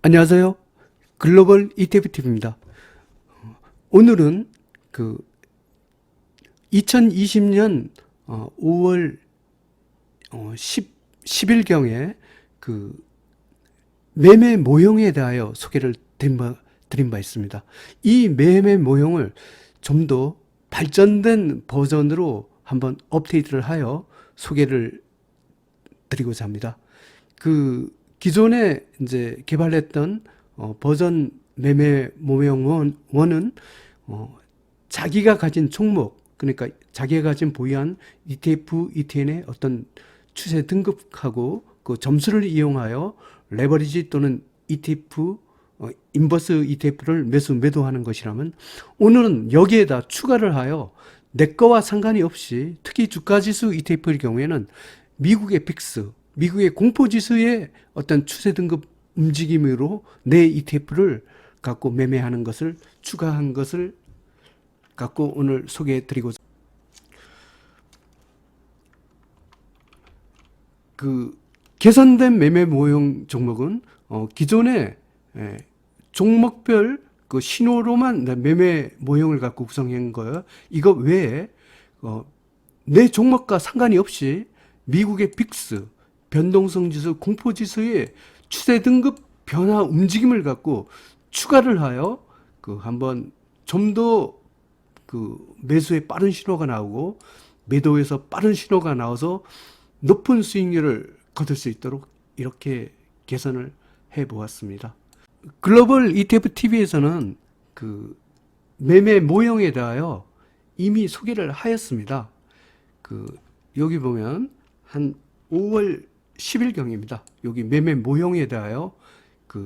안녕하세요. 글로벌 ETFTV입니다. 오늘은 2020년 5월 10일경에 매매 모형에 대하여 소개를 드린 바 있습니다. 이 매매 모형을 좀 더 발전된 버전으로 한번 업데이트를 하여 소개를 드리고자 합니다. 기존에 이제 개발했던 버전 매매 모형 1은 자기가 가진 종목, 그러니까 자기가 가진 보유한 ETF, ETN의 어떤 추세 등급하고 그 점수를 이용하여 레버리지 또는 ETF, 인버스 ETF를 매도하는 것이라면, 오늘은 여기에다 추가를 하여 내 거와 상관이 없이, 특히 주가지수 ETF의 경우에는 미국의 빅스, 미국의 공포지수의 어떤 추세 등급 움직임으로 내 ETF를 갖고 매매하는 것을 추가한 것을 갖고 오늘 소개해 드리고자. 개선된 매매 모형 종목은 기존의 종목별 신호로만 매매 모형을 갖고 구성한 거예요. 이거 외에 내 종목과 상관이 없이 미국의 빅스, 변동성 지수, 공포 지수의 추세 등급 변화 움직임을 갖고 추가를 하여 한번 좀 더 매수에 빠른 신호가 나오고 매도에서 빠른 신호가 나와서 높은 수익률을 거둘 수 있도록 이렇게 개선을 해 보았습니다. 글로벌 ETF TV에서는 매매 모형에 대하여 이미 소개를 하였습니다. 여기 보면 한 5월 10일경입니다. 여기 매매 모형에 대하여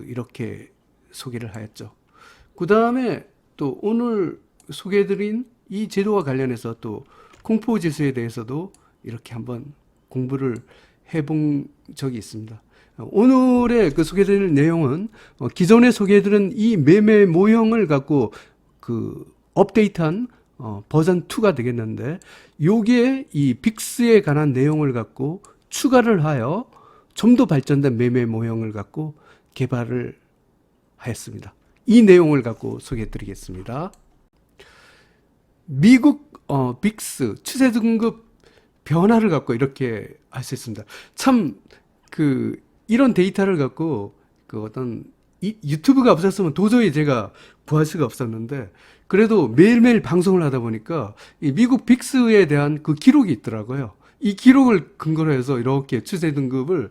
이렇게 소개를 하였죠. 그 다음에 또 오늘 소개해드린 이 제도와 관련해서 또 공포지수에 대해서도 이렇게 한번 공부를 해본 적이 있습니다. 오늘의 소개해드릴 내용은 기존에 소개해드린 이 매매 모형을 갖고 업데이트한 버전 2가 되겠는데, 요게 이 빅스에 관한 내용을 갖고 추가를 하여 좀 더 발전된 매매 모형을 갖고 개발을 하였습니다. 이 내용을 갖고 소개해 드리겠습니다. 미국 빅스 추세 등급 변화를 갖고 이렇게 할 수 있습니다. 참 이런 데이터를 갖고 어떤 유튜브가 없었으면 도저히 제가 구할 수가 없었는데, 그래도 매일매일 방송을 하다 보니까 이 미국 빅스에 대한 기록이 있더라고요. 이 기록을 근거로 해서 이렇게 추세 등급을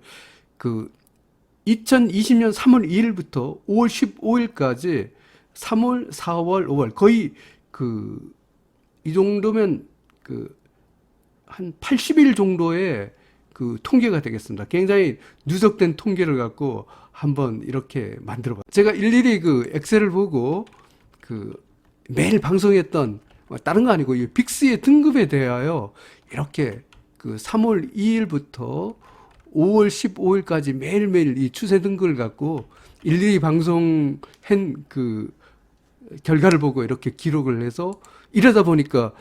2020년 3월 2일부터 5월 15일까지 3월, 4월, 5월 거의 이 정도면 한 80일 정도의 통계가 되겠습니다. 굉장히 누적된 통계를 갖고 한번 이렇게 만들어 봤어요. 제가 일일이 엑셀을 보고 매일 방송했던, 다른 거 아니고 이 빅스의 등급에 대하여 이렇게 3월 2일부터 5월 15일까지 매일매일 이 추세 등급을 갖고 일일이 방송한 결과를 보고 이렇게 기록을 해서, 이러다 보니까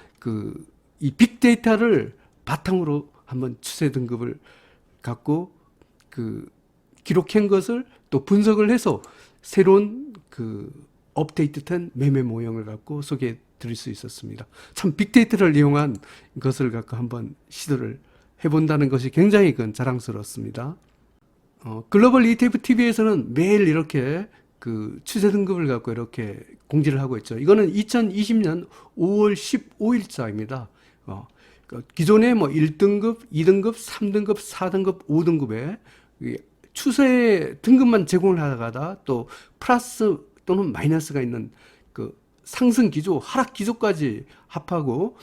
이 빅데이터를 바탕으로 한번 추세 등급을 갖고 기록한 것을 또 분석을 해서 새로운 업데이트된 매매 모형을 갖고 소개해 드릴 수 있었습니다. 참 빅데이터를 이용한 것을 갖고 한번 시도를 해본다는 것이 굉장히 자랑스럽습니다. 글로벌 ETF TV에서는 매일 이렇게 추세 등급을 갖고 이렇게 공지를 하고 있죠. 이거는 2020년 5월 15일자입니다. 기존에 1등급, 2등급, 3등급, 4등급, 5등급에 추세 등급만 제공을 하다가 또 플러스 또는 마이너스가 있는 상승 기조, 하락 기조까지 합하고,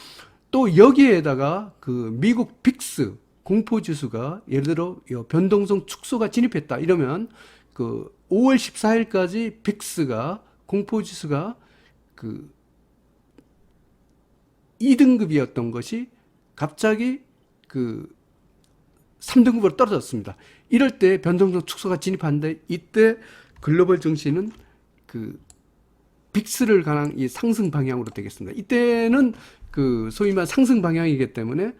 또 여기에다가 미국 빅스 공포 지수가 예를 들어 변동성 축소가 진입했다 이러면 5월 14일까지 빅스가 공포 지수가 2등급이었던 것이 갑자기 3등급으로 떨어졌습니다. 이럴 때 변동성 축소가 진입하는데, 이때 글로벌 증시는 빅스를 가는 이 상승 방향으로 되겠습니다. 이때는 소위 말 상승 방향이기 때문에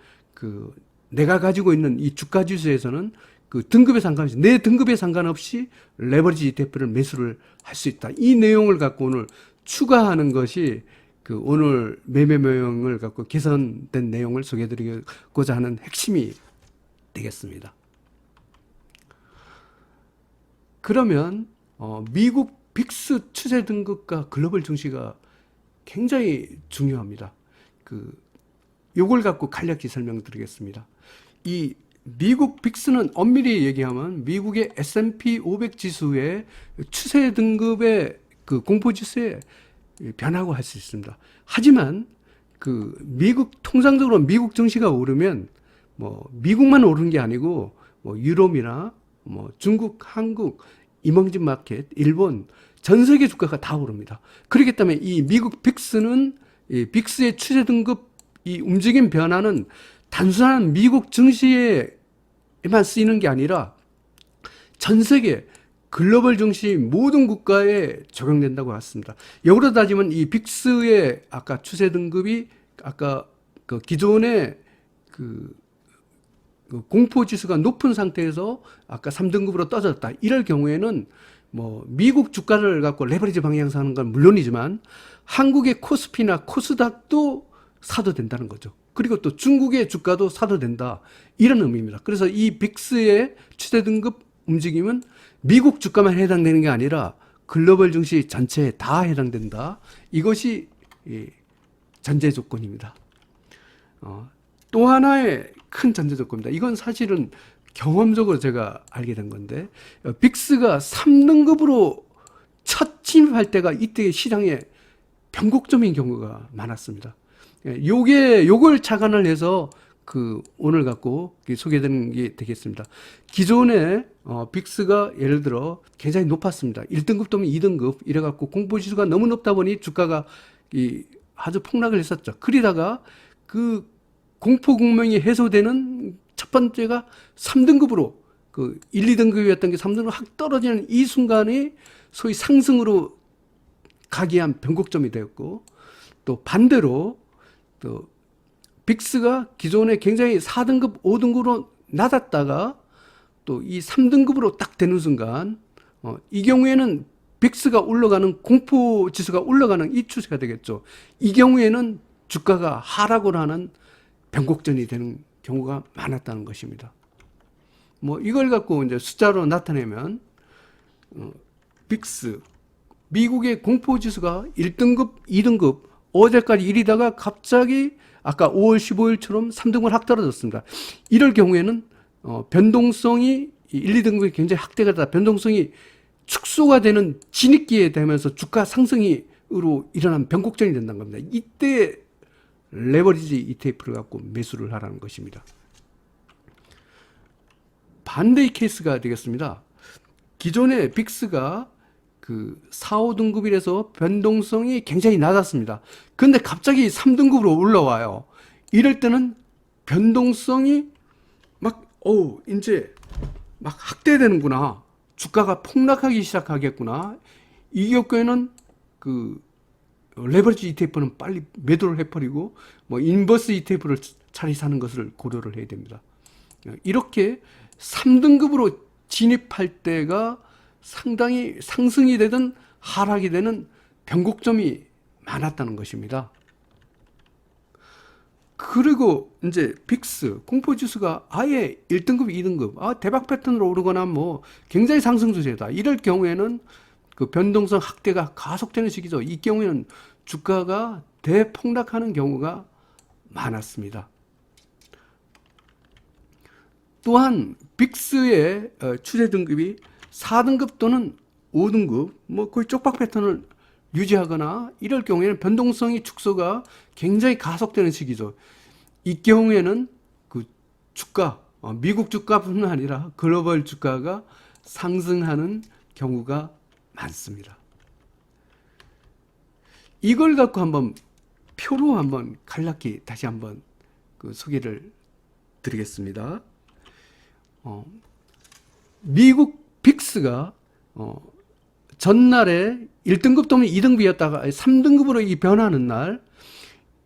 내가 가지고 있는 이 주가 지수에서는 그 등급에 상관없이 내 등급에 상관없이 레버리지 ETF를 매수를 할 수 있다. 이 내용을 갖고 오늘 추가하는 것이 그 오늘 매매 모형을 갖고 개선된 내용을 소개해드리고자 하는 핵심이 되겠습니다. 그러면 미국 빅스 추세 등급과 글로벌 증시가 굉장히 중요합니다. 요걸 갖고 간략히 설명드리겠습니다. 이 미국 빅스는 엄밀히 얘기하면 미국의 S&P 500 지수의 추세 등급의 그 공포 지수에 변하고 할 수 있습니다. 하지만 통상적으로 미국 증시가 오르면 뭐 미국만 오르는 게 아니고 뭐 유럽이나 뭐 중국, 한국, 이머징 마켓, 일본 전 세계 주가가 다 오릅니다. 그렇기 때문에 이 미국 빅스는 이 빅스의 추세 등급 이 움직임 변화는 단순한 미국 증시에만 쓰이는 게 아니라 전 세계 글로벌 증시 모든 국가에 적용된다고 했습니다. 역으로 따지면 이 빅스의 아까 추세 등급이 아까 그 기존의 그 공포 지수가 높은 상태에서 아까 3등급으로 떨어졌다. 이럴 경우에는 뭐 미국 주가를 갖고 레버리지 방향사하는 건 물론이지만 한국의 코스피나 코스닥도 사도 된다는 거죠. 그리고 또 중국의 주가도 사도 된다. 이런 의미입니다. 그래서 이 빅스의 추세 등급 움직임은 미국 주가만 해당되는 게 아니라 글로벌 증시 전체에 다 해당된다. 이것이 전제 조건입니다. 또 하나의 큰 전제 조건입니다. 이건 사실은 경험적으로 제가 알게 된 건데 빅스가 3등급으로 첫 진입할 때가 이때 시장에 변곡점인 경우가 많았습니다. 요걸 착안을 해서 오늘 갖고 소개되는 게 되겠습니다. 기존에 빅스가 예를 들어 굉장히 높았습니다. 1등급 또는 2등급 이래갖고 공포지수가 너무 높다 보니 주가가 아주 폭락을 했었죠. 그러다가 그 공포 국면이 해소되는 첫 번째가 3등급으로 1, 2등급이었던 게 3등급으로 확 떨어지는 이 순간이 소위 상승으로 가기 위한 변곡점이 되었고 또 반대로 또 빅스가 기존에 굉장히 4등급, 5등급으로 낮았다가 또 이 3등급으로 딱 되는 순간 이 경우에는 빅스가 올라가는 공포 지수가 올라가는 이 추세가 되겠죠. 이 경우에는 주가가 하락을 하는 변곡점이 되는 경우가 많았다는 것입니다. 뭐 이걸 갖고 이제 숫자로 나타내면 빅스 미국의 공포 지수가 1등급, 2등급 어제까지 1이다가 갑자기 아까 5월 15일처럼 3등급을 확 떨어졌습니다. 이럴 경우에는 변동성이 1, 2등급이 굉장히 확대가 되다 변동성이 축소가 되는 진입기에 되면서 주가 상승으로 일어난 변곡점이 된다는 겁니다. 이때 레버리지 ETF를 갖고 매수를 하라는 것입니다. 반대의 케이스가 되겠습니다. 기존의 빅스가 4, 5등급이라서 변동성이 굉장히 낮았습니다. 그런데 갑자기 3등급으로 올라와요. 이럴 때는 변동성이 이제 확대되는구나. 주가가 폭락하기 시작하겠구나. 이 경우에는 레버리지 ETF는 빨리 매도를 해버리고 인버스 ETF를 차라리 사는 것을 고려를 해야 됩니다. 이렇게 3등급으로 진입할 때가 상당히 상승이 되든 하락이 되는 변곡점이 많았다는 것입니다. 그리고 이제 빅스 공포지수가 아예 1등급, 2등급 대박 패턴으로 오르거나 굉장히 상승 추세다. 이럴 경우에는 변동성 확대가 가속되는 시기죠. 이 경우에는 주가가 대폭락하는 경우가 많았습니다. 또한 빅스의 추세 등급이 4등급 또는 5등급 거의 쪽박 패턴을 유지하거나 이럴 경우에는 변동성이 축소가 굉장히 가속되는 시기죠. 이 경우에는 주가 미국 주가뿐만 아니라 글로벌 주가가 상승하는 경우가 많습니다. 이걸 갖고 한번 표로 한번 간략히 다시 한번 소개를 드리겠습니다. 미국 빅스가 전날에 1등급 또는 2등급이었다가 3등급으로 이 변하는 날,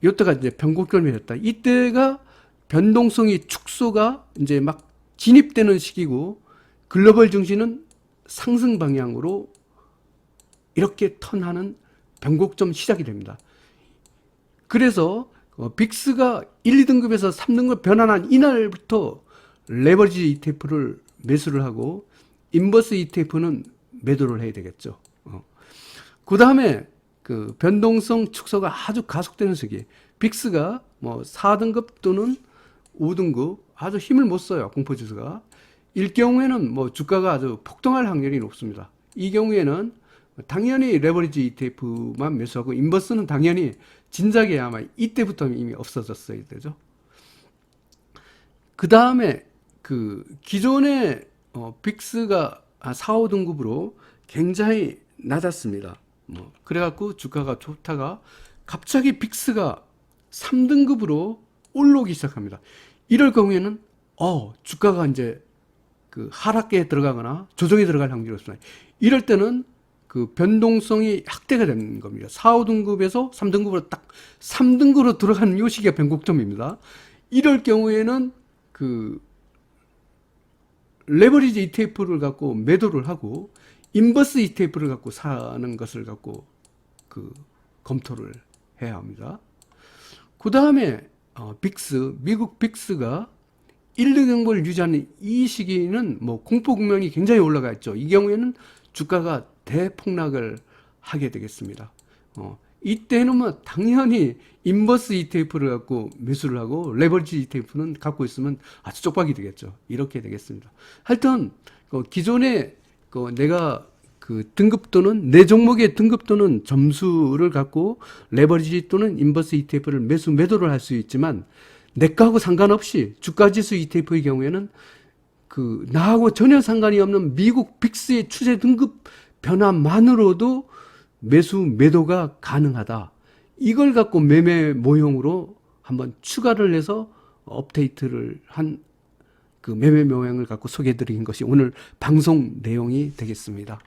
이때가 이제 변곡점이 됐다. 이때가 변동성이 축소가 이제 진입되는 시기고 글로벌 증시는 상승 방향으로 이렇게 턴하는 변곡점 시작이 됩니다. 그래서 빅스가 1, 2등급에서 3등급 변환한 이날부터 레버리지 ETF를 매수를 하고 인버스 ETF는 매도를 해야 되겠죠. 그 다음에 그 변동성 축소가 아주 가속되는 시기, 빅스가 뭐 4등급 또는 5등급 아주 힘을 못 써요. 공포지수가. 일 경우에는 뭐 주가가 아주 폭등할 확률이 높습니다. 이 경우에는 당연히 레버리지 ETF만 매수하고 인버스는 당연히 진작에 아마 이때부터 이미 없어졌어야 되죠. 그 다음에 그 기존의 빅스가 4, 5등급으로 굉장히 낮았습니다. 뭐 그래갖고 주가가 좋다가 갑자기 빅스가 3등급으로 올라오기 시작합니다. 이럴 경우에는 주가가 이제 그 하락기에 들어가거나 조정에 들어갈 확률이 없습니다. 이럴 때는 그 변동성이 확대가 되는 겁니다. 4, 5등급에서 3등급으로 딱 3등급으로 들어가는 요 시기가 변곡점입니다. 이럴 경우에는 그 레버리지 ETF를 갖고 매도를 하고 인버스 ETF를 갖고 사는 것을 갖고 그 검토를 해야 합니다. 그 다음에 빅스, 미국 빅스가 1, 2등급을 유지하는 이 시기는 뭐 공포 국면이 굉장히 올라가 있죠. 이 경우에는 주가가 대폭락을 하게 되겠습니다. 이때는 뭐 당연히 인버스 ETF를 갖고 매수를 하고 레버리지 ETF는 갖고 있으면 아주 쪽박이 되겠죠. 이렇게 되겠습니다. 하여튼 기존에 내가 그 등급 또는 내 종목의 등급 또는 점수를 갖고 레버리지 또는 인버스 ETF를 매도를 할 수 있지만 내 거하고 상관없이 주가지수 ETF의 경우에는 그 나하고 전혀 상관이 없는 미국 빅스의 추세 등급 변화만으로도 매도가 가능하다. 이걸 갖고 매매 모형으로 한번 추가를 해서 업데이트를 한 그 매매 모형을 갖고 소개해 드린 것이 오늘 방송 내용이 되겠습니다.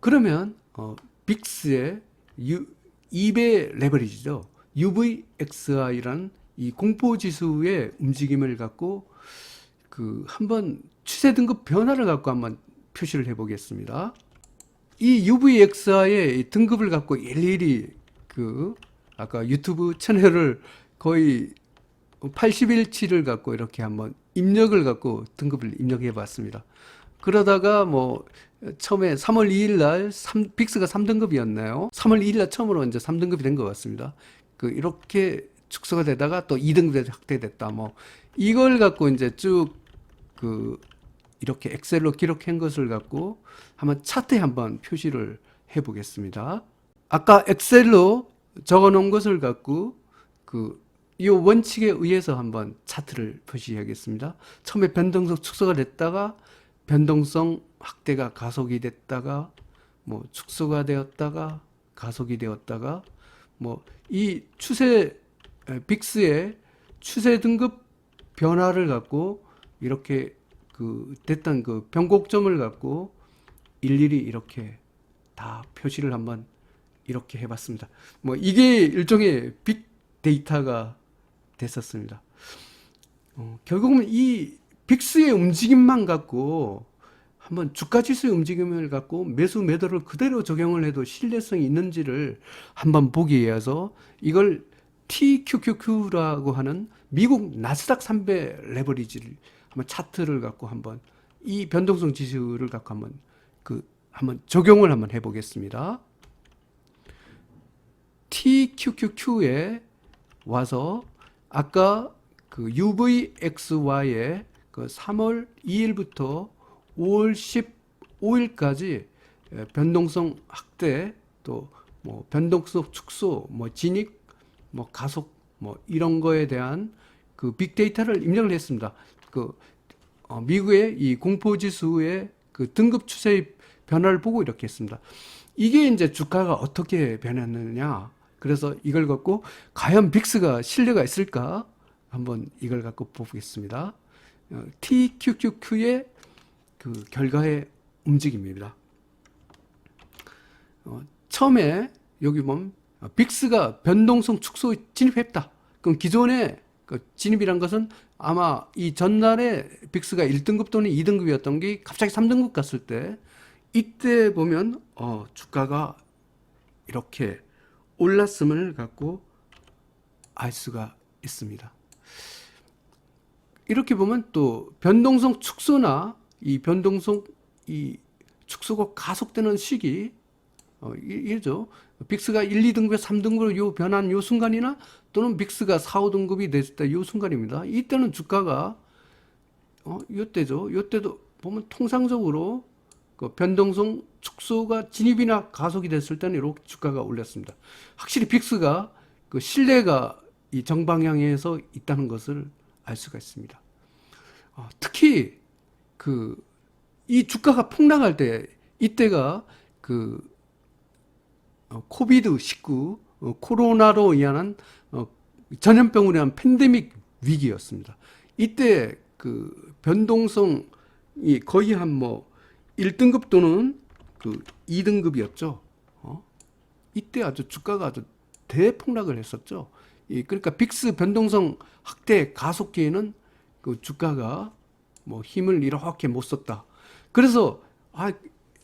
그러면 빅스의 2배 레버리지죠. UVXI라는 이 공포지수의 움직임을 갖고 그 한번 추세 등급 변화를 갖고 한번 표시를 해 보겠습니다. 이 UVXI의 등급을 갖고 일일이 그 아까 유튜브 채널을 거의 80일치를 갖고 이렇게 한번 입력을 갖고 등급을 입력해 봤습니다. 그러다가 뭐 처음에 3월 2일 날 빅스가 3등급이었나요? 3월 2일 날 처음으로 이제 3등급이 된 것 같습니다. 그 이렇게 축소가 되다가 또 2등급에 확대됐다. 뭐 이걸 갖고 이제 쭉 그 이렇게 엑셀로 기록한 것을 갖고 한번 차트에 한번 표시를 해 보겠습니다. 아까 엑셀로 적어 놓은 것을 갖고 그 이 원칙에 의해서 한번 차트를 표시하겠습니다. 처음에 변동성 축소가 됐다가 변동성 확대가 가속이 됐다가 뭐 축소가 되었다가 가속이 되었다가 뭐 이 추세 빅스의 추세 등급 변화를 갖고 이렇게 그 됐던 그 변곡점을 갖고 일일이 이렇게 다 표시를 한번 이렇게 해봤습니다. 뭐 이게 일종의 빅데이터가 됐었습니다. 결국은 이 빅스의 움직임만 갖고 한번 주가지수의 움직임을 갖고 매도를 그대로 적용을 해도 신뢰성이 있는지를 한번 보기 위해서 이걸 TQQQ라고 하는 미국 나스닥 3배 레버리지를 한번 차트를 갖고 한번 이 변동성 지수를 갖고 한번 적용을 한번 해보겠습니다. TQQQ에 와서 아까 그 UVXY의 그 3월 2일부터 5월 15일까지 변동성 확대 또 뭐 변동성 축소 뭐 진입 뭐 가속 뭐 이런 거에 대한 그 빅데이터를 입력을 했습니다. 그 미국의 이 공포지수의 그 등급 추세의 변화를 보고 이렇게 했습니다. 이게 이제 주가가 어떻게 변했느냐. 그래서 이걸 갖고 과연 빅스가 신뢰가 있을까? 한번 이걸 갖고 보겠습니다. TQQQ의 그 결과의 움직임입니다. 처음에 여기 보면 빅스가 변동성 축소에 진입했다. 그럼 기존에 그 진입이란 것은 아마 이 전날에 빅스가 1등급 또는 2등급이었던 게 갑자기 3등급 갔을 때 이때 보면 주가가 이렇게 올랐음을 갖고 알 수가 있습니다. 이렇게 보면 또 변동성 축소나 이 변동성 이 축소가 가속되는 시기 이죠. 빅스가 1, 2등급에 3등급으로 요 변한 요 순간이나 또는 빅스가 4, 5등급이 됐을 때 요 순간입니다. 이때는 주가가 요때죠. 요때도 보면 통상적으로 그 변동성 축소가 진입이나 가속이 됐을 때는 이렇게 주가가 올랐습니다. 확실히 빅스가 그 신뢰가 이 정방향에서 있다는 것을 알 수가 있습니다. 특히 그 이 주가가 폭락할 때 이때가 그 코비드-19 코로나로 인한 전염병으로 인한 팬데믹 위기였습니다. 이때 그 변동성이 거의 한 뭐 1등급 또는 그 2등급이었죠. 이때 아주 주가가 아주 대폭락을 했었죠. 그러니까 빅스 변동성 확대 가속기에는 그 주가가 뭐 힘을 이렇게 못 썼다. 그래서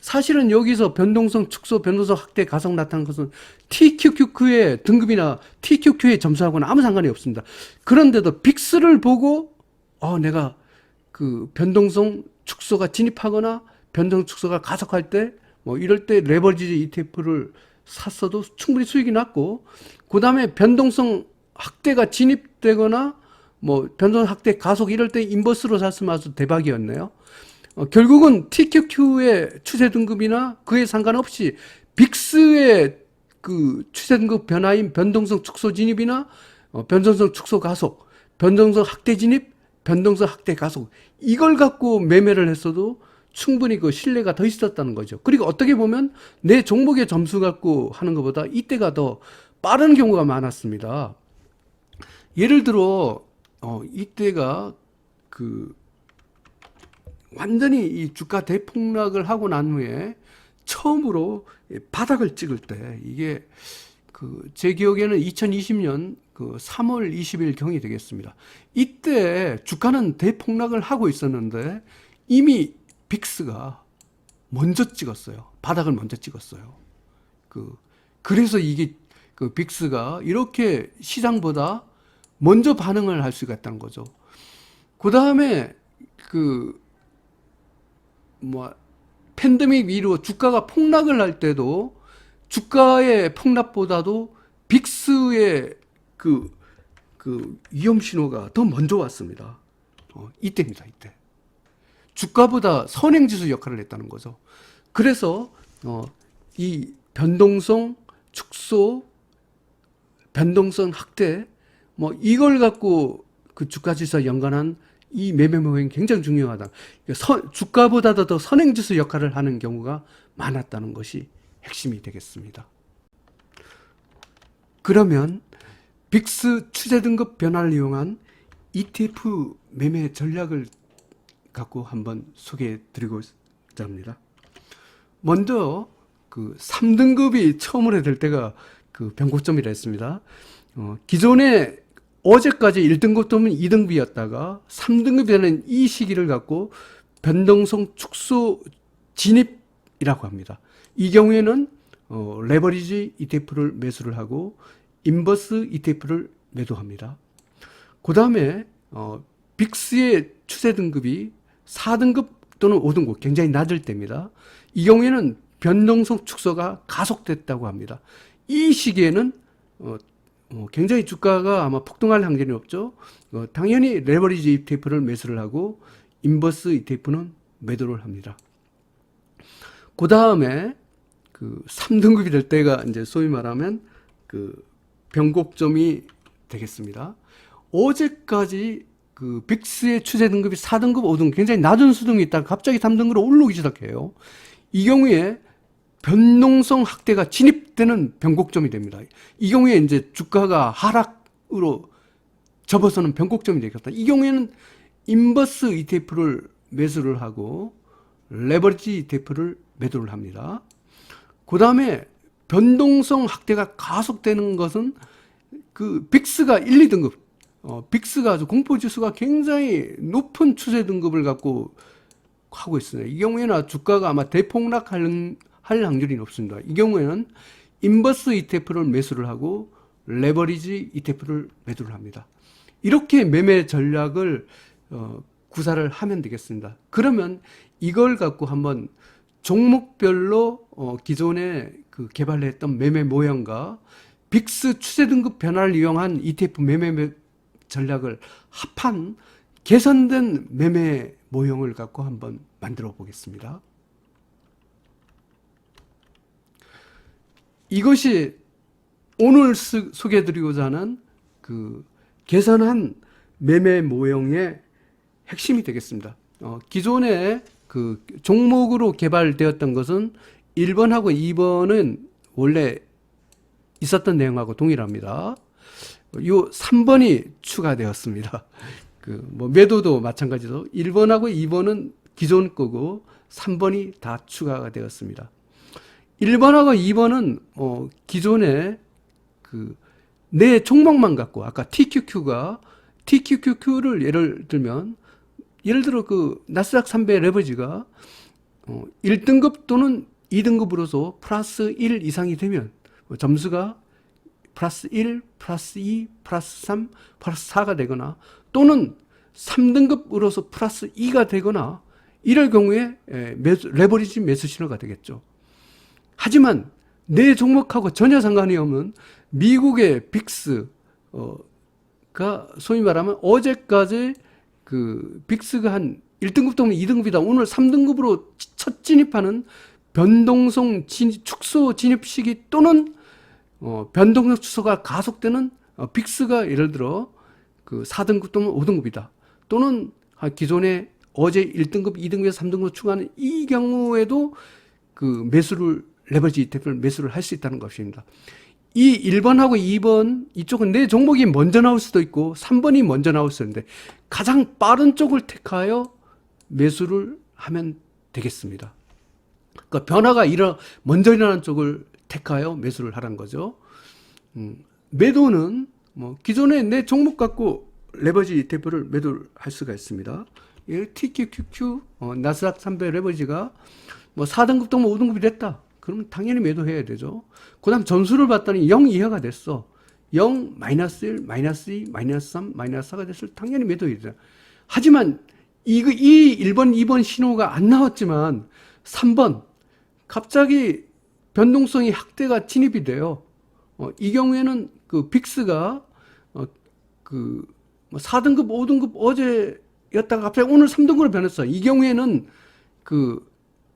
사실은 여기서 변동성 축소, 변동성 확대 가속 나타난 것은 TQQ의 등급이나 TQQ의 점수하고는 아무 상관이 없습니다. 그런데도 빅스를 보고 내가 그 변동성 축소가 진입하거나 변동성 축소가 가속할 때 뭐 이럴 때 레버리지 ETF를 샀어도 충분히 수익이 났고, 그 다음에 변동성 확대가 진입되거나 뭐 변동성 확대 가속 이럴 때 인버스로 샀으면 아주 대박이었네요. 결국은 TQQ의 추세 등급이나 그에 상관없이 빅스의 그 추세 등급 변화인 변동성 축소 진입이나 변동성 축소 가속, 변동성 확대 진입, 변동성 확대 가속 이걸 갖고 매매를 했어도 충분히 그 신뢰가 더 있었다는 거죠. 그리고 어떻게 보면 내 종목의 점수 갖고 하는 것보다 이때가 더 빠른 경우가 많았습니다. 예를 들어 이때가 그 완전히 이 주가 대폭락을 하고 난 후에 처음으로 바닥을 찍을 때 이게 그 제 기억에는 2020년 그 3월 20일 경이 되겠습니다. 이때 주가는 대폭락을 하고 있었는데 이미 빅스가 먼저 찍었어요. 바닥을 먼저 찍었어요. 그래서 이게 그 빅스가 이렇게 시장보다 먼저 반응을 할 수가 있다는 거죠. 그 다음에 팬데믹 이후로 주가가 폭락을 할 때도 주가의 폭락보다도 빅스의 그 위험 신호가 더 먼저 왔습니다. 이때입니다, 이때. 주가보다 선행지수 역할을 했다는 거죠. 그래서 이 변동성 축소, 변동성 확대, 뭐 이걸 갖고 그 주가 지수와 연관한 이 매매 모형이 굉장히 중요하다. 주가보다도 더 선행지수 역할을 하는 경우가 많았다는 것이 핵심이 되겠습니다. 그러면 빅스 추세 등급 변화를 이용한 ETF 매매 전략을 갖고 한번 소개해 드리고자 합니다. 먼저 그 3등급이 처음으로 될 때가 그 변곡점이라 했습니다. 기존에 어제까지 1등급 또는 2등급이었다가 3등급이 되는 이 시기를 갖고 변동성 축소 진입이라고 합니다. 이 경우에는 레버리지 ETF를 매수를 하고 인버스 ETF를 매도합니다. 그 다음에 빅스의 추세 등급이 4등급 또는 5등급 굉장히 낮을 때입니다. 이 경우에는 변동성 축소가 가속됐다고 합니다. 이 시기에는 굉장히 주가가 아마 폭등할 확률이 없죠. 당연히 레버리지 ETF를 매수를 하고 인버스 ETF는 매도를 합니다. 그 다음에 그 3등급이 될 때가 이제 소위 말하면 그 변곡점이 되겠습니다. 어제까지 그 빅스의 추세 등급이 4등급, 5등급 굉장히 낮은 수준이 있다가 갑자기 3등급으로 올라오기 시작해요. 이 경우에 변동성 확대가 진입되는 변곡점이 됩니다. 이 경우에 이제 주가가 하락으로 접어서는 변곡점이 되겠다. 이 경우에는 인버스 ETF를 매수를 하고 레버리지 ETF를 매도를 합니다. 그 다음에 변동성 확대가 가속되는 것은 그 빅스가 1, 2등급 빅스가 아주 공포지수가 굉장히 높은 추세 등급을 갖고 하고 있습니다. 이 경우에는 주가가 아마 대폭락할 확률이 높습니다. 이 경우에는 인버스 ETF를 매수를 하고 레버리지 ETF를 매도를 합니다. 이렇게 매매 전략을 구사를 하면 되겠습니다. 그러면 이걸 갖고 한번 종목별로 기존에 그 개발했던 매매 모형과 빅스 추세 등급 변화를 이용한 ETF 매매 전략을 합한 개선된 매매 모형을 갖고 한번 만들어 보겠습니다. 이것이 오늘 소개해드리고자 하는 그 개선한 매매 모형의 핵심이 되겠습니다. 기존에 그 종목으로 개발되었던 것은 1번하고 2번은 원래 있었던 내용하고 동일합니다. 요 3번이 추가되었습니다. 그 뭐 매도도 마찬가지로 1번하고 2번은 기존 거고 3번이 다 추가가 되었습니다. 1번하고 2번은 기존에 그 내 종목만 갖고 아까 TQQ를 예를 들면 예를 들어 그 나스닥 300 레버지가 1등급 또는 2등급으로서 플러스 1 이상이 되면 점수가 플러스 1, 플러스 2, 플러스 3, 플러스 4가 되거나 또는 3등급으로서 플러스 2가 되거나 이럴 경우에 레버리지 매수 신호가 되겠죠. 하지만 내 종목하고 전혀 상관이 없는 미국의 빅스가 소위 말하면 어제까지 그 빅스가 한 1등급 또는 2등급이다. 오늘 3등급으로 첫 진입하는 변동성 축소 진입 시기 또는 변동성 축소가 가속되는 빅스가 예를 들어 그 4등급 또는 5등급이다. 또는 기존에 어제 1등급, 2등급에서 3등급 추가하는 이 경우에도 그 매수를 레버리지 ETF를 매수를 할 수 있다는 것입니다. 이 1번하고 2번 이쪽은 내 종목이 먼저 나올 수도 있고 3번이 먼저 나올 수도 있는데 가장 빠른 쪽을 택하여 매수를 하면 되겠습니다. 그러니까 변화가 먼저 일어나는 쪽을 택하여 매수를 하라는 거죠. 매도는 뭐 기존에 내 종목 갖고 레버리지 ETF를 매도를 할 수가 있습니다. TQQQ 나스닥 300 레버리지가 뭐 4등급 또는 5등급이 됐다. 그러면 당연히 매도해야 되죠. 그 다음 점수를 봤더니 0 이하가 됐어. 0, 마이너스 1, 마이너스 2, 마이너스 3, 마이너스 4가 됐을 때 당연히 매도해야 돼. 하지만 이 1번, 2번 신호가 안 나왔지만 3번 갑자기 변동성이 확대가 진입이 돼요. 이 경우에는 그 빅스가 그 4등급, 5등급 어제였다가 갑자기 오늘 3등급으로 변했어. 이 경우에는 그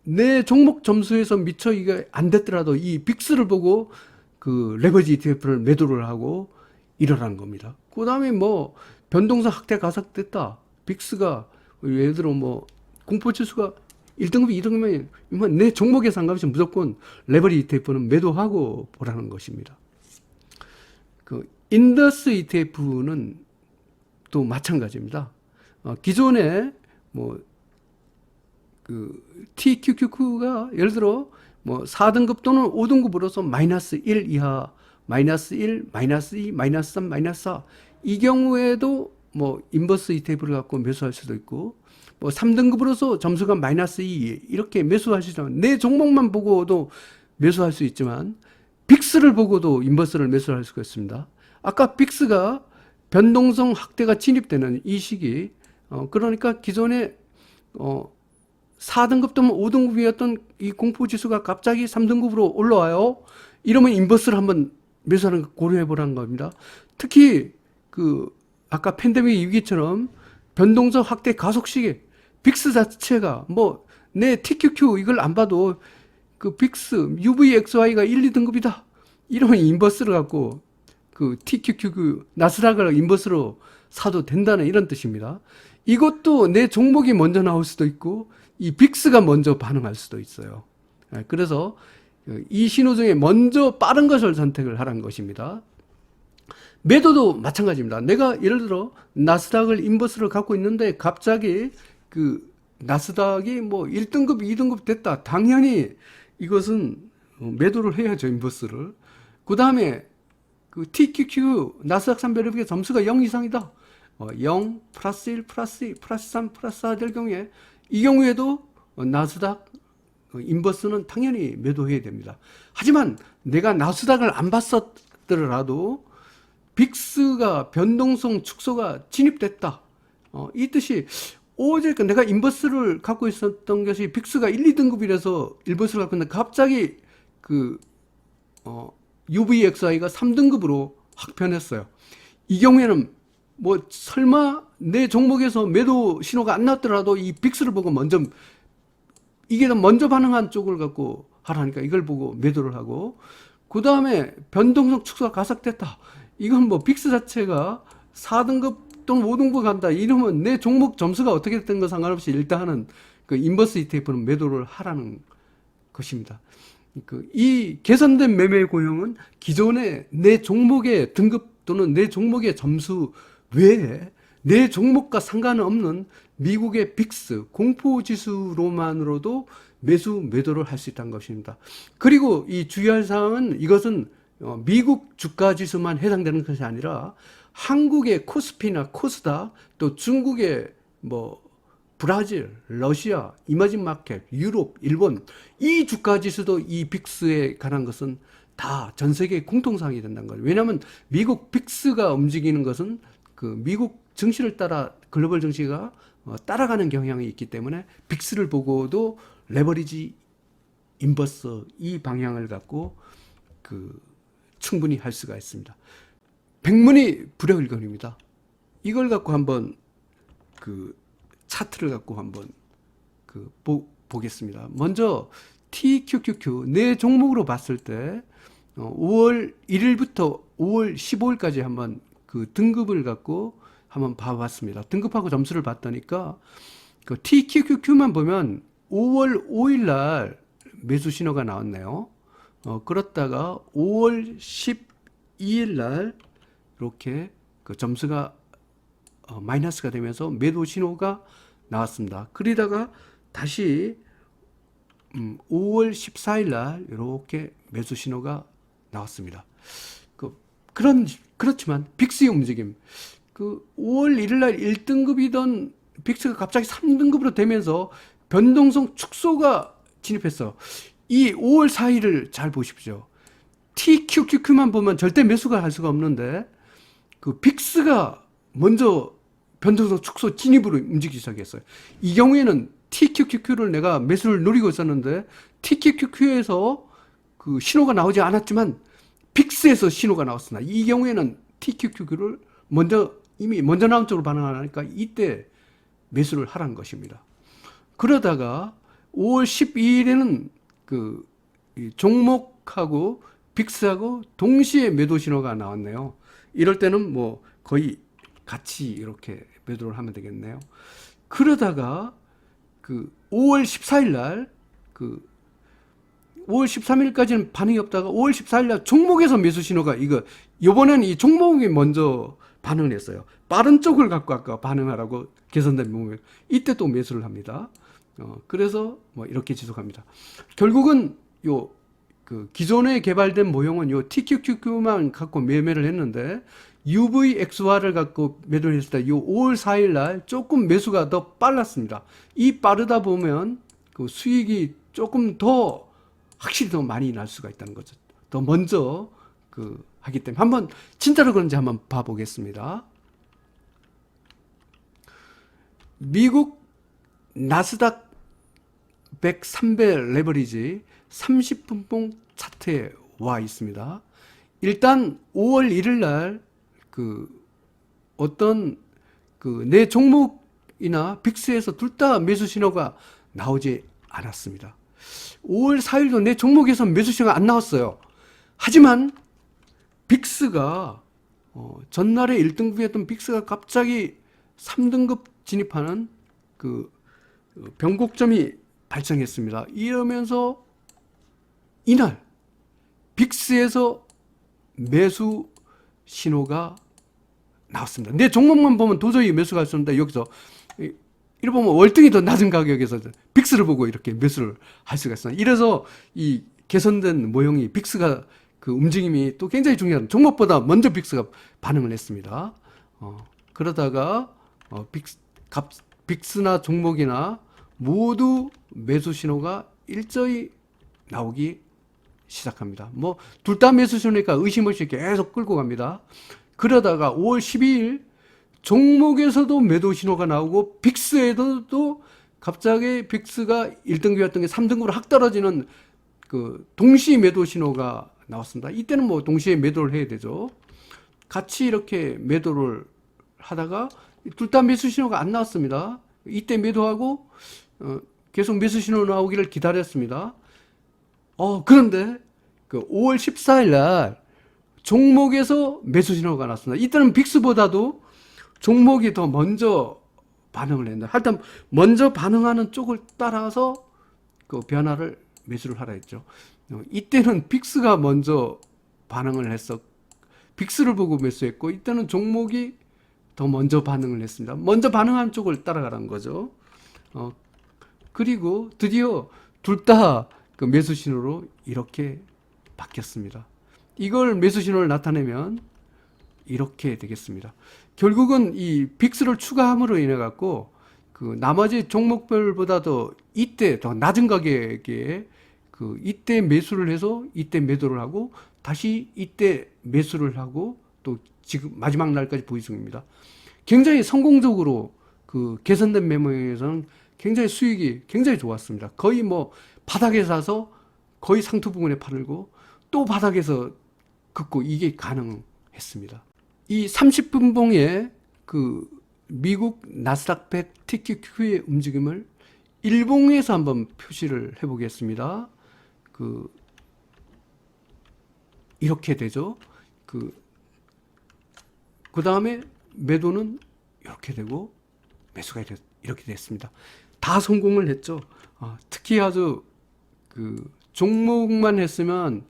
내 종목 점수에서 미처 이게 안 됐더라도 이 빅스를 보고 그 레버리지 ETF를 매도를 하고 일어난 겁니다. 그 다음에 뭐 변동성 확대 가속됐다. 빅스가 예를 들어 뭐 공포지수가 1등급, 2등급이면 내 종목에 상관없이 무조건 레버리지 ETF는 매도하고 보라는 것입니다. 그 인더스 ETF는 또 마찬가지입니다. 기존에 뭐 그 TQQQ가 예를 들어 뭐 4등급 또는 5등급으로서 마이너스 1 이하, 마이너스 1, 마이너스 2, 마이너스 3, 마이너스 4. 이 경우에도 뭐 인버스 ETF를 갖고 매수할 수도 있고, 뭐 3등급으로서 점수가 마이너스 2 이렇게 매수할 수 있지만 내 종목만 보고도 매수할 수 있지만 빅스를 보고도 인버스를 매수할 수가 있습니다. 아까 빅스가 변동성 확대가 진입되는 이 시기, 그러니까 기존에 4등급 또는 5등급이었던 이 공포지수가 갑자기 3등급으로 올라와요. 이러면 인버스를 한번 매수하는 거 고려해 보라는 겁니다. 특히 그 아까 팬데믹 위기처럼 변동성 확대 가속 시기, 빅스 자체가 뭐 내 TQQ 이걸 안 봐도 그 빅스 UVXY가 1, 2등급이다. 이러면 인버스를 갖고 그 TQQ 나스닥을 인버스로 사도 된다는 이런 뜻입니다. 이것도 내 종목이 먼저 나올 수도 있고 이 빅스가 먼저 반응할 수도 있어요. 그래서 이 신호 중에 먼저 빠른 것을 선택을 하라는 것입니다. 매도도 마찬가지입니다. 내가 예를 들어 나스닥을 인버스를 갖고 있는데 갑자기 그 나스닥이 뭐 1등급, 2등급 됐다. 당연히 이것은 매도를 해야죠, 인버스를. 그 다음에 그 TQQ 나스닥 300의 점수가 0 이상이다. 0 플러스 1 플러스 2 플러스 3 플러스 4 될 경우에 이 경우에도 나스닥 인버스는 당연히 매도해야 됩니다. 하지만 내가 나스닥을 안 봤었더라도 빅스가 변동성 축소가 진입됐다. 이 뜻이 어제 내가 인버스를 갖고 있었던 것이 빅스가 1, 2등급이라서 인버스를 갖고 있는데 갑자기 그 UVXI가 3등급으로 확 변했어요. 이 경우에는 뭐 설마 내 종목에서 매도 신호가 안 났더라도 이 빅스를 보고 이게 더 먼저 반응한 쪽을 갖고 하라니까 이걸 보고 매도를 하고, 그 다음에 변동성 축소가 가속됐다. 이건 뭐 빅스 자체가 4등급 또는 5등급 간다 이러면 내 종목 점수가 어떻게 됐든 거 상관없이 일단은 그 인버스 ETF는 매도를 하라는 것입니다. 이 개선된 매매 고용은 기존의 내 종목의 등급 또는 내 종목의 점수 외에 내 종목과 상관없는 미국의 빅스 공포지수로만으로도 매도를 할 수 있다는 것입니다. 그리고 이 주의할 사항은 이것은 미국 주가지수만 해당되는 것이 아니라 한국의 코스피나 코스닥, 또 중국의 뭐 브라질, 러시아, 이머징 마켓, 유럽, 일본 이 주가지수도 이 빅스에 관한 것은 다 전 세계의 공통사항이 된다는 거예요. 왜냐하면 미국 빅스가 움직이는 것은 그 미국 증시를 따라 글로벌 증시가 따라가는 경향이 있기 때문에 빅스를 보고도 레버리지 인버스 이 방향을 갖고 충분히 할 수가 있습니다. 백문이 불여일견입니다. 이걸 갖고 한번 차트를 갖고 한번 보겠습니다. 먼저 TQQQ 내 종목으로 봤을 때 5월 1일부터 5월 15일까지 한번 그 등급을 갖고 한번 봐봤습니다. 등급하고 점수를 봤더니까 그 TQQQ만 보면 5월 5일 날 매수 신호가 나왔네요. 그렇다가 5월 12일 날 이렇게 그 점수가 마이너스가 되면서 매도 신호가 나왔습니다. 그러다가 다시 5월 14일 날 이렇게 매수 신호가 나왔습니다. 그렇지만 빅스의 움직임, 5월 1일 날 1등급이던 빅스가 갑자기 3등급으로 되면서 변동성 축소가 진입했어. 이 5월 4일을 잘 보십시오. TQQQ만 보면 절대 매수가 할 수가 없는데 그 빅스가 먼저 변동성 축소 진입으로 움직이기 시작했어요. 이 경우에는 TQQQ를 내가 매수를 노리고 있었는데 TQQQ에서 그 신호가 나오지 않았지만 빅스에서 신호가 나왔으나 이 경우에는 TQQQ를 이미 먼저 나온 쪽으로 반응하니까 이때 매수를 하라는 것입니다. 그러다가 5월 12일에는 이 종목하고 빅스하고 동시에 매도 신호가 나왔네요. 이럴 때는 뭐 거의 같이 이렇게 매도를 하면 되겠네요. 그러다가 5월 14일 날 5월 13일까지는 반응이 없다가 5월 14일 날 종목에서 매수 신호가 이번에는 이 종목이 먼저 반응을 했어요. 빠른 쪽을 갖고 아까 반응하라고 개선된 모ment. 이때 또 매수를 합니다. 그래서 뭐 이렇게 지속합니다. 결국은 기존에 개발된 모형은 TQQQ만 갖고 매매를 했는데 UVXY를 갖고 매도를 했을 때 5월 4일 날 조금 매수가 더 빨랐습니다. 이 빠르다 보면 수익이 조금 더 확실히 더 많이 날 수가 있다는 거죠. 더 먼저 하기 때문에 한번 진짜로 그런지 한번 봐보겠습니다. 미국 나스닥 100, 300 레버리지 30분봉 차트에 와 있습니다. 일단 5월 1일 날 어떤 내 종목이나 빅스에서 둘 다 매수 신호가 나오지 않았습니다. 5월 4일도 내 종목에서 매수 신호가 안 나왔어요. 하지만 빅스가 전날에 1등급이었던 빅스가 갑자기 3등급 진입하는 변곡점이 발생했습니다. 이러면서 이날 빅스에서 매수 신호가 나왔습니다. 내 종목만 보면 도저히 매수가 할 수 없는데 여기서 이렇게 보면 월등히 더 낮은 가격에서 빅스를 보고 이렇게 매수를 할 수가 있어요. 이래서 이 개선된 모형이 빅스가 그 움직임이 또 굉장히 중요한 종목보다 먼저 빅스가 반응을 했습니다. 그러다가 빅스나 종목이나 모두 매수 신호가 일제히 나오기 시작합니다. 뭐 둘 다 매수 신호니까 의심 없이 계속 끌고 갑니다. 그러다가 5월 12일 종목에서도 매도 신호가 나오고 빅스에도 갑자기 빅스가 1등급이었던 게 3등급으로 확 떨어지는 그 동시 매도 신호가 나왔습니다. 이때는 뭐 동시에 매도를 해야 되죠. 같이 이렇게 매도를 하다가 둘 다 매수 신호가 안 나왔습니다. 이때 매도하고 계속 매수 신호 나오기를 기다렸습니다. 그런데 그 5월 14일 날 종목에서 매수 신호가 났습니다. 이때는 빅스보다도 종목이 더 먼저 반응을 했는데 하여튼 먼저 반응하는 쪽을 따라서 그 변화를 매수를 하라 했죠. 이때는 빅스가 먼저 반응을 했어. 빅스를 보고 매수했고 이때는 종목이 더 먼저 반응을 했습니다. 먼저 반응한 쪽을 따라가라는 거죠. 그리고 드디어 둘 다 그 매수 신호로 이렇게 바뀌었습니다. 이걸 매수 신호를 나타내면 이렇게 되겠습니다. 결국은 이 빅스를 추가함으로 인해 갖고 그 나머지 종목별보다도 이때 더 낮은 가격에 그 이때 매수를 해서 이때 매도를 하고 다시 이때 매수를 하고 또 지금 마지막 날까지 보유 중입니다. 굉장히 성공적으로 그 개선된 매매에서는 굉장히 수익이 굉장히 좋았습니다. 거의 뭐 바닥에 사서 거의 상투 부근에 팔고 또 바닥에서 긋고 이게 가능했습니다. 이 30분봉의 그 미국 나스닥 100 TQQ의 움직임을 일봉에서 한번 표시를 해보겠습니다. 이렇게 되죠. 그 다음에 매도는 이렇게 되고 매수가 이렇게 됐습니다. 다 성공을 했죠. 특히 아주 그 종목만 했으면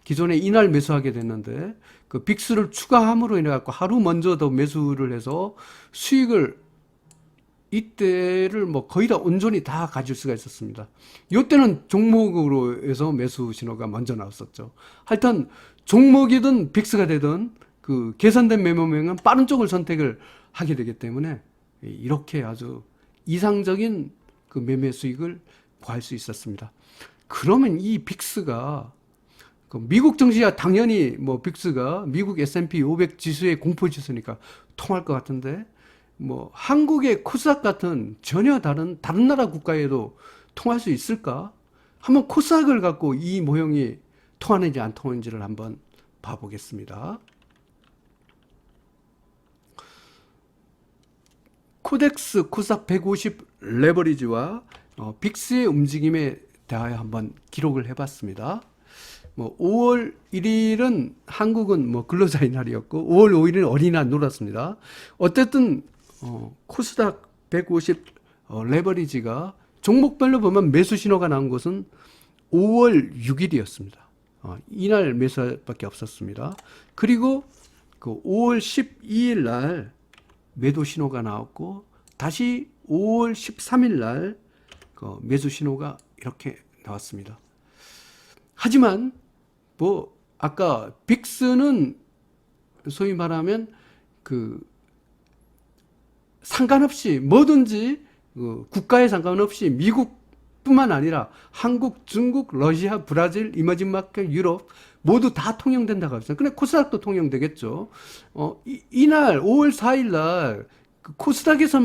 기존에 이날 매수하게 됐는데 그 빅스를 추가함으로 인해 갖고 하루 먼저 더 매수를 해서 수익을 이때를 뭐 거의 다 온전히 다 가질 수가 있었습니다. 이때는 종목으로 해서 매수 신호가 먼저 나왔었죠. 하여튼 종목이든 빅스가 되든 그 개선된 매매명은 빠른 쪽을 선택을 하게 되기 때문에 이렇게 아주 이상적인 그 매매 수익을 구할 수 있었습니다. 그러면 이 빅스가 미국 증시야 당연히 뭐 빅스가 미국 S&P 500 지수의 공포 지수니까 통할 것 같은데 뭐 한국의 코스닥 같은 전혀 다른 나라 국가에도 통할 수 있을까? 한번 코스닥을 갖고 이 모형이 통하는지 안 통하는지를 한번 봐보겠습니다. 코덱스 코스닥 150 레버리지와 빅스의 움직임에 대하여 한번 기록을 해봤습니다. 뭐 5월 1일은 한국은 뭐 근로자의 날이었고 5월 5일은 어린이날 놀았습니다. 어쨌든 코스닥 150 레버리지가 종목별로 보면 매수 신호가 나온 것은 5월 6일이었습니다. 이날 매수밖에 없었습니다. 그리고 그 5월 12일 날 매도 신호가 나왔고 다시 5월 13일 날 그 매수 신호가 이렇게 나왔습니다. 하지만 뭐 아까 빅스는 소위 말하면 그 상관없이 뭐든지 국가에 상관없이 미국뿐만 아니라 한국, 중국, 러시아, 브라질, 이머징 마켓, 유럽 모두 다 통용된다고 하죠. 근데 코스닥도 통용되겠죠. 이날 5월 4일 날 그 코스닥에서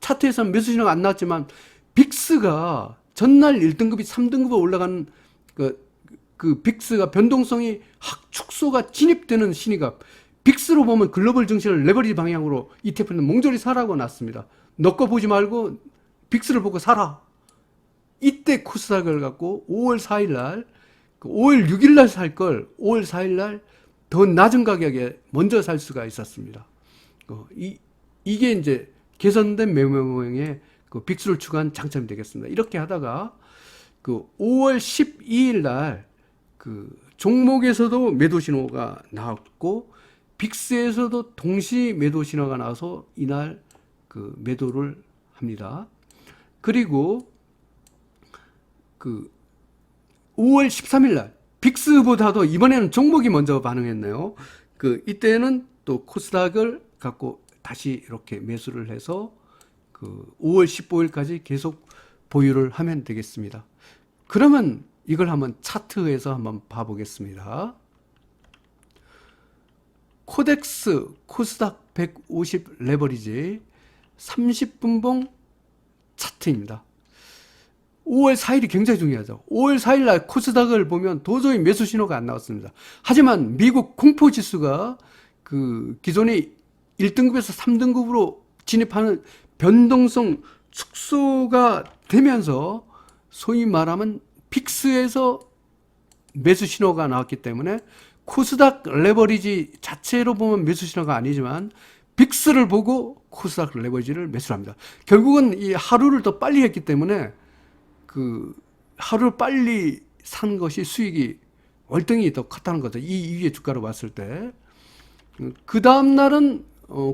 차트에서 매수 신호가 안 나왔지만 빅스가 전날 1등급이 3등급으로 올라가는 그 빅스가 변동성이 확 축소가 진입되는 신의가 빅스로 보면 글로벌 증시를 레버리지 방향으로 ETF는 몽졸이 사라고 놨습니다. 너 거 보지 말고 빅스를 보고 사라. 이때 코스닥을 갖고 5월 4일 날, 5월 6일 날 살 걸 5월 4일 날 더 낮은 가격에 먼저 살 수가 있었습니다. 이게 이제 개선된 매매 모형의 그 빅스를 추가한 장점이 되겠습니다. 이렇게 하다가 그 5월 12일 날 그 종목에서도 매도 신호가 나왔고 빅스에서도 동시 매도 신호가 나와서 이날 그 매도를 합니다. 그리고 그 5월 13일 날 빅스보다도 이번에는 종목이 먼저 반응했네요. 이때는 또 코스닥을 갖고 다시 이렇게 매수를 해서 5월 15일까지 계속 보유를 하면 되겠습니다. 그러면 이걸 한번 차트에서 한번 봐보겠습니다. 코덱스 코스닥 150 레버리지 30분봉 차트입니다. 5월 4일이 굉장히 중요하죠. 5월 4일 날 코스닥을 보면 도저히 매수 신호가 안 나왔습니다. 하지만 미국 공포지수가 기존의 1등급에서 3등급으로 진입하는 변동성 축소가 되면서 소위 말하면 빅스에서 매수 신호가 나왔기 때문에 코스닥 레버리지 자체로 보면 매수 신호가 아니지만 빅스를 보고 코스닥 레버리지를 매수합니다. 결국은 이 하루를 더 빨리 했기 때문에 하루를 빨리 산 것이 수익이 월등히 더 컸다는 거죠. 이 위의 주가로 봤을 때. 그 다음날은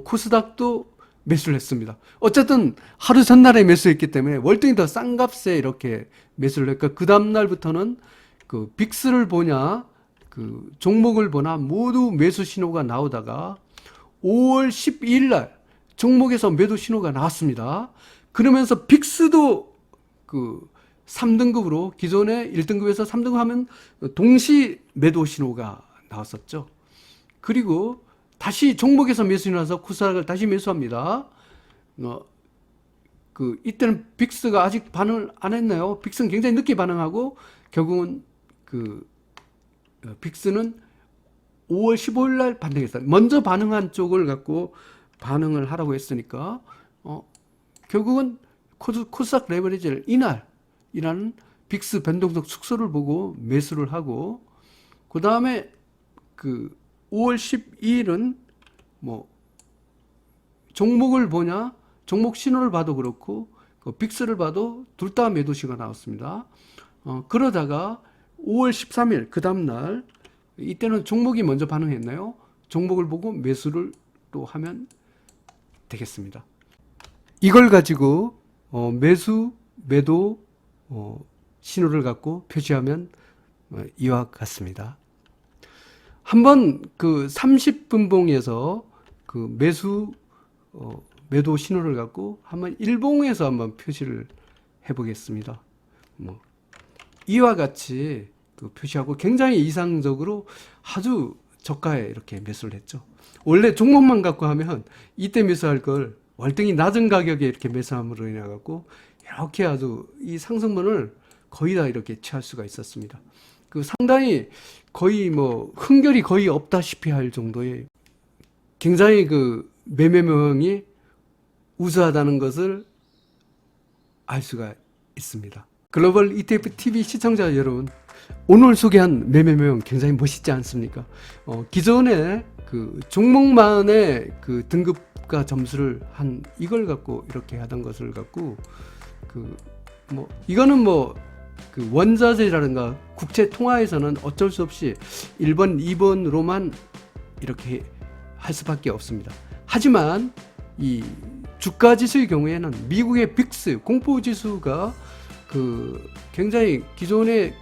코스닥도 매수를 했습니다. 어쨌든 하루 전날에 매수했기 때문에 월등히 더 싼 값에 이렇게 매수를 했고, 그 다음날부터는 빅스를 보냐 종목을 보나 모두 매수 신호가 나오다가 5월 12일 날 종목에서 매도 신호가 나왔습니다. 그러면서 빅스도 3등급으로 기존의 1등급에서 3등급 하면 동시 매도 신호가 나왔었죠. 그리고 다시 종목에서 매수이 나서 코스닥을 다시 매수합니다. 이때는 빅스가 아직 반응을 안 했나요? 빅스는 굉장히 늦게 반응하고 결국은 빅스는 5월 15일 날 반등했어요. 먼저 반응한 쪽을 갖고 반응을 하라고 했으니까 결국은 코스닥 레버리지를 이날이라는 빅스 변동성 축소를 보고 매수를 하고, 그 다음에 5월 12일은 종목을 보냐 종목 신호를 봐도 그렇고 빅스를 봐도 둘 다 매도 시가 나왔습니다. 그러다가 5월 13일 그 다음날 이때는 종목이 먼저 반응했나요? 종목을 보고 매수를 또 하면 되겠습니다. 이걸 가지고 매수 매도 신호를 갖고 표시하면 이와 같습니다. 한번 30분봉에서 매수 매도 신호를 갖고 한번 일봉에서 한번 표시를 해 보겠습니다. 이와 같이 표시하고 굉장히 이상적으로 아주 저가에 이렇게 매수를 했죠. 원래 종목만 갖고 하면 이때 매수할 걸 월등히 낮은 가격에 이렇게 매수함으로 인해 갖고 이렇게 아주 이 상승분을 거의 다 이렇게 취할 수가 있었습니다. 상당히 거의 흥결이 거의 없다시피 할 정도의 굉장히 매매 모형이 우수하다는 것을 알 수가 있습니다. 글로벌 ETF TV 시청자 여러분, 오늘 소개한 매매 모형 굉장히 멋있지 않습니까? 기존에 종목만의 등급과 점수를 한 이걸 갖고 이렇게 하던 것을 갖고 이거는 원자재라든가 국제 통화에서는 어쩔 수 없이 1번, 2번으로만 이렇게 할 수밖에 없습니다. 하지만 이 주가 지수의 경우에는 미국의 빅스 공포 지수가 굉장히 기존에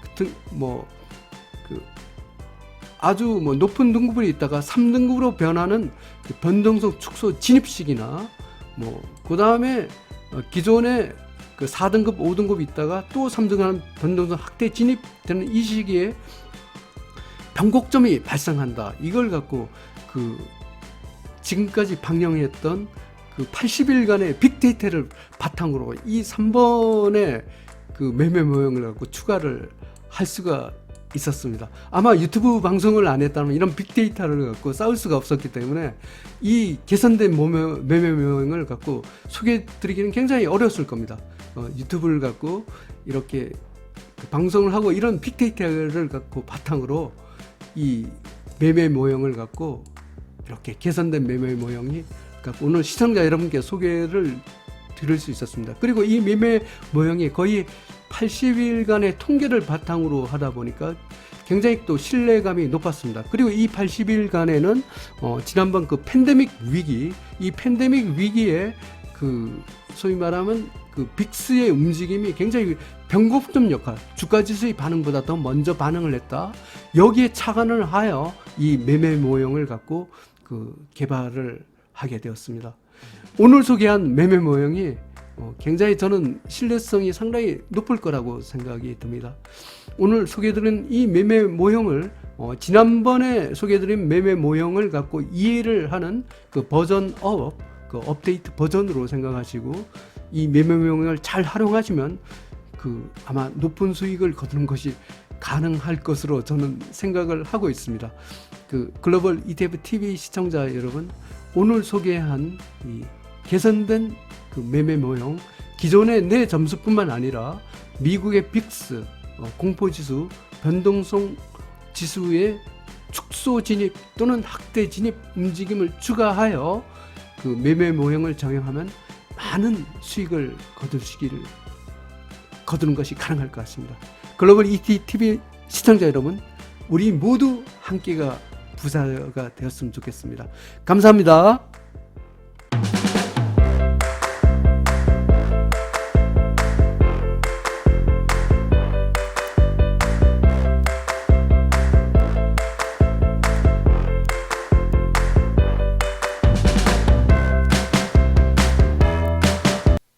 아주 높은 등급이 있다가 3등급으로 변하는 변동성 축소 진입식이나 그 다음에 기존에 4등급, 5등급 있다가 또 3등급 변동성 확대 진입되는 이 시기에 변곡점이 발생한다. 이걸 갖고 지금까지 방영했던 80일간의 빅데이터를 바탕으로 이 3번의 매매 모형을 갖고 추가를 할 수가 있었습니다. 아마 유튜브 방송을 안 했다면 이런 빅데이터를 갖고 싸울 수가 없었기 때문에 이 개선된 매매 모형을 갖고 소개해 드리기는 굉장히 어려웠을 겁니다. 유튜브를 갖고 이렇게 방송을 하고 이런 빅데이터를 갖고 바탕으로 이 매매 모형을 갖고 이렇게 개선된 매매 모형이 갖고 오늘 시청자 여러분께 소개를 드릴 수 있었습니다. 그리고 이 매매 모형이 거의 80일간의 통계를 바탕으로 하다 보니까 굉장히 또 신뢰감이 높았습니다. 그리고 이 80일간에는 지난번 팬데믹 위기, 이 팬데믹 위기에 소위 말하면 빅스의 움직임이 굉장히 변곡점 역할, 주가지수의 반응보다 더 먼저 반응을 했다. 여기에 착안을 하여 이 매매 모형을 갖고 그 개발을 하게 되었습니다. 오늘 소개한 매매 모형이 굉장히 저는 신뢰성이 상당히 높을 거라고 생각이 듭니다. 오늘 소개해드린 이 매매 모형을 지난번에 소개해드린 매매 모형을 갖고 이해를 하는 그 버전업, 그 업데이트 버전으로 생각하시고 이 매매 모형을 잘 활용하시면 그 아마 높은 수익을 거두는 것이 가능할 것으로 저는 생각을 하고 있습니다. 그 글로벌 ETF TV 시청자 여러분, 오늘 소개한 이 개선된 그 매매 모형, 기존의 내 점수뿐만 아니라 미국의 빅스 공포지수 변동성 지수의 축소 진입 또는 확대 진입 움직임을 추가하여 그 매매 모형을 적용하면 많은 수익을 거두는 것이 가능할 것 같습니다. 글로벌 ETF 시청자 여러분, 우리 모두 함께가 부자가 되었으면 좋겠습니다. 감사합니다.